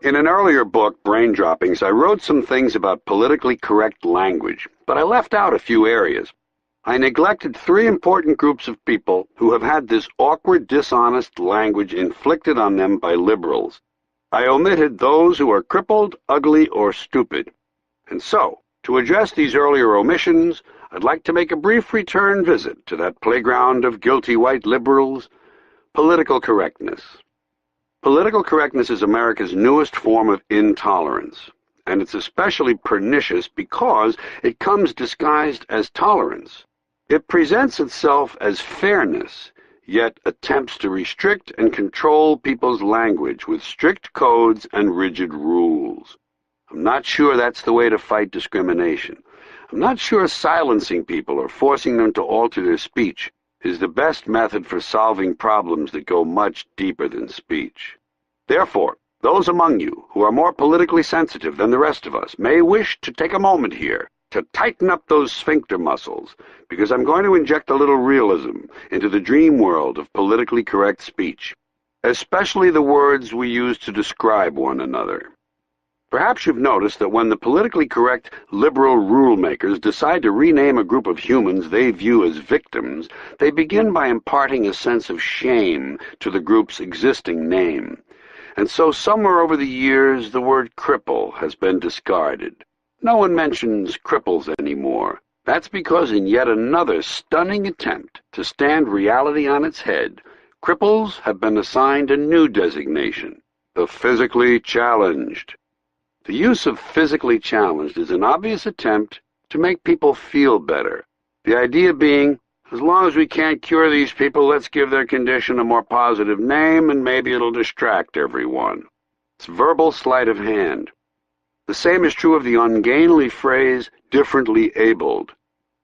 In an earlier book, Brain Droppings, I wrote some things about politically correct language, but I left out a few areas. I neglected three important groups of people who have had this awkward, dishonest language inflicted on them by liberals. I omitted those who are crippled, ugly, or stupid. And so, to address these earlier omissions, I'd like to make a brief return visit to that playground of guilty white liberals, political correctness. Political correctness is America's newest form of intolerance, and it's especially pernicious because it comes disguised as tolerance. It presents itself as fairness, yet attempts to restrict and control people's language with strict codes and rigid rules. I'm not sure that's the way to fight discrimination. I'm not sure silencing people or forcing them to alter their speech is the best method for solving problems that go much deeper than speech. Therefore, those among you who are more politically sensitive than the rest of us may wish to take a moment here to tighten up those sphincter muscles, because I'm going to inject a little realism into the dream world of politically correct speech, especially the words we use to describe one another. Perhaps you've noticed that when the politically correct liberal rule-makers decide to rename a group of humans they view as victims, they begin by imparting a sense of shame to the group's existing name. And so somewhere over the years the word cripple has been discarded. No one mentions cripples anymore. That's because in yet another stunning attempt to stand reality on its head, cripples have been assigned a new designation, the physically challenged. The use of physically challenged is an obvious attempt to make people feel better. The idea being, as long as we can't cure these people, let's give their condition a more positive name and maybe it'll distract everyone. It's verbal sleight of hand. The same is true of the ungainly phrase, differently abled.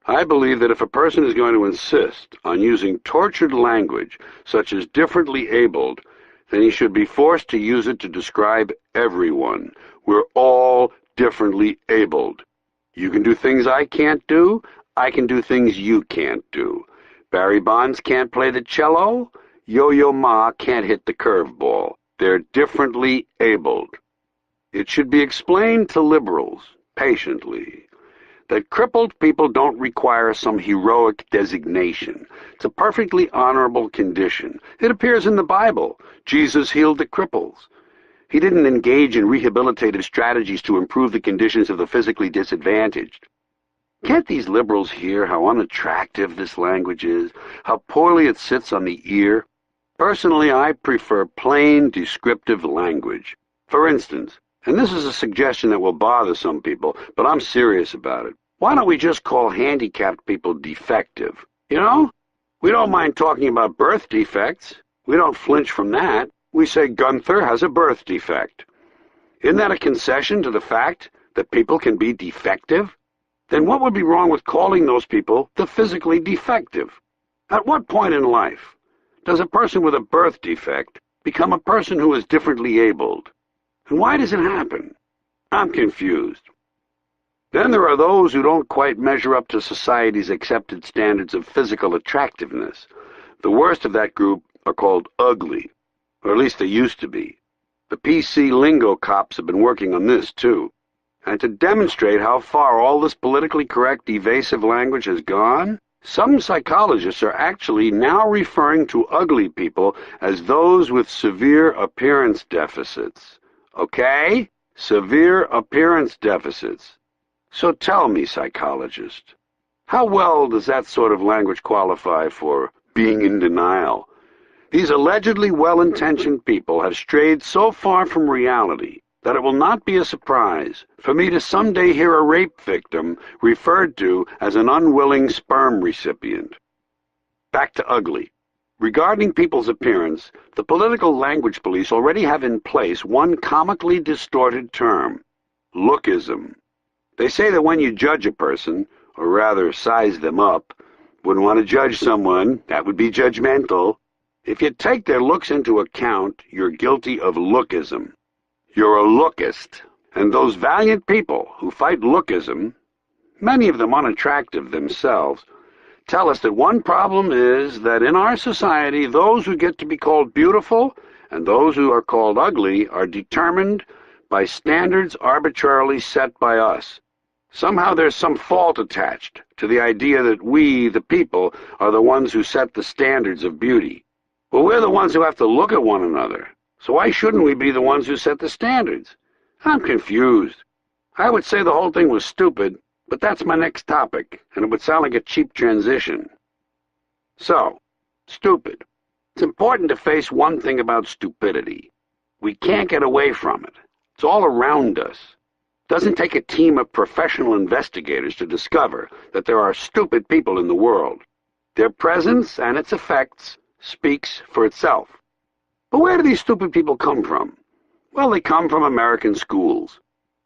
I believe that if a person is going to insist on using tortured language, such as differently abled, then he should be forced to use it to describe everyone. We're all differently abled. You can do things I can't do. I can do things you can't do. Barry Bonds can't play the cello. Yo-Yo Ma can't hit the curveball. They're differently abled. It should be explained to liberals, patiently, that crippled people don't require some heroic designation. It's a perfectly honorable condition. It appears in the Bible. Jesus healed the cripples. He didn't engage in rehabilitative strategies to improve the conditions of the physically disadvantaged. Can't these liberals hear how unattractive this language is, how poorly it sits on the ear? Personally, I prefer plain, descriptive language. For instance, and this is a suggestion that will bother some people, but I'm serious about it. Why don't we just call handicapped people defective? You know? We don't mind talking about birth defects. We don't flinch from that. We say Gunther has a birth defect. Isn't that a concession to the fact that people can be defective? Then what would be wrong with calling those people the physically defective? At what point in life does a person with a birth defect become a person who is differently abled? And why does it happen? I'm confused. Then there are those who don't quite measure up to society's accepted standards of physical attractiveness. The worst of that group are called ugly, or at least they used to be. The PC lingo cops have been working on this, too. And to demonstrate how far all this politically correct, evasive language has gone, some psychologists are actually now referring to ugly people as those with severe appearance deficits. Okay? Severe appearance deficits. So tell me, psychologist, how well does that sort of language qualify for being in denial? These allegedly well-intentioned people have strayed so far from reality that it will not be a surprise for me to someday hear a rape victim referred to as an unwilling sperm recipient. Back to ugly. Regarding people's appearance, the political language police already have in place one comically distorted term, lookism. They say that when you judge a person, or rather size them up, wouldn't want to judge someone, that would be judgmental. If you take their looks into account, you're guilty of lookism. You're a lookist, and those valiant people who fight lookism, many of them unattractive themselves, tell us that one problem is that in our society, those who get to be called beautiful and those who are called ugly are determined by standards arbitrarily set by us. Somehow there's some fault attached to the idea that we, the people, are the ones who set the standards of beauty. Well, we're the ones who have to look at one another, so why shouldn't we be the ones who set the standards? I'm confused. I would say the whole thing was stupid, but that's my next topic, and it would sound like a cheap transition. So, stupid. It's important to face one thing about stupidity. We can't get away from it. It's all around us. It doesn't take a team of professional investigators to discover that there are stupid people in the world. Their presence and its effects speaks for itself. But where do these stupid people come from? Well, they come from American schools.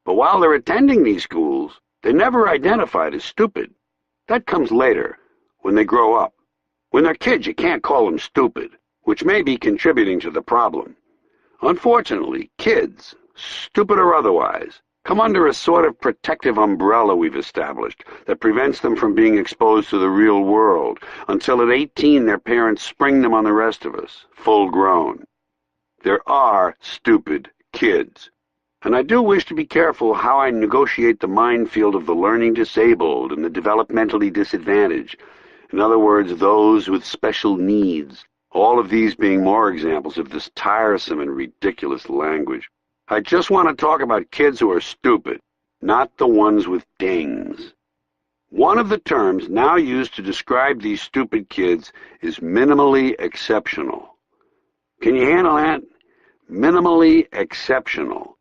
But while they're attending these schools, they're never identified as stupid. That comes later, when they grow up. When they're kids, you can't call them stupid, which may be contributing to the problem. Unfortunately, kids, stupid or otherwise, come under a sort of protective umbrella we've established that prevents them from being exposed to the real world until at 18 their parents spring them on the rest of us, full grown. There are stupid kids. And I do wish to be careful how I negotiate the minefield of the learning disabled and the developmentally disadvantaged. In other words, those with special needs. All of these being more examples of this tiresome and ridiculous language. I just want to talk about kids who are stupid, not the ones with dings. One of the terms now used to describe these stupid kids is minimally exceptional. Can you handle that? Minimally exceptional.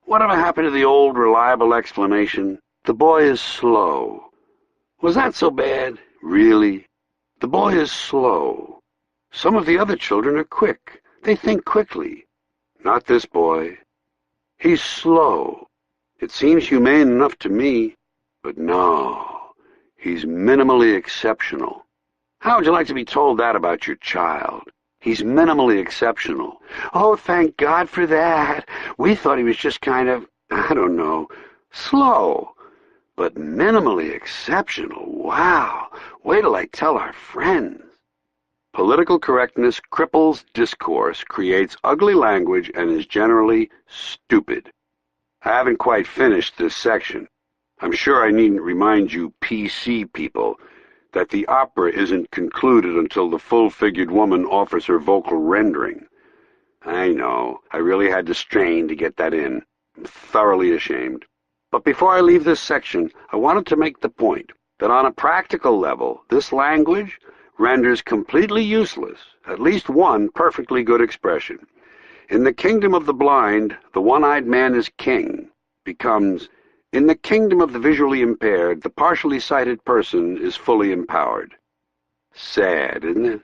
Whatever happened to the old reliable explanation, the boy is slow? Was that so bad? Really? The boy is slow. Some of the other children are quick. They think quickly. Not this boy. He's slow. It seems humane enough to me, but no. He's minimally exceptional. How would you like to be told that about your child? He's minimally exceptional. Oh, thank God for that. We thought he was just kind of, I don't know, slow. But minimally exceptional, wow. Wait till I tell our friends. Political correctness cripples discourse, creates ugly language, and is generally stupid. I haven't quite finished this section. I'm sure I needn't remind you PC people that the opera isn't concluded until the full-figured woman offers her vocal rendering. I know, I really had to strain to get that in. I'm thoroughly ashamed. But before I leave this section, I wanted to make the point that on a practical level, this language renders completely useless at least one perfectly good expression. In the kingdom of the blind, the one-eyed man is king becomes, in the kingdom of the visually impaired, the partially sighted person is fully empowered. Sad, isn't it?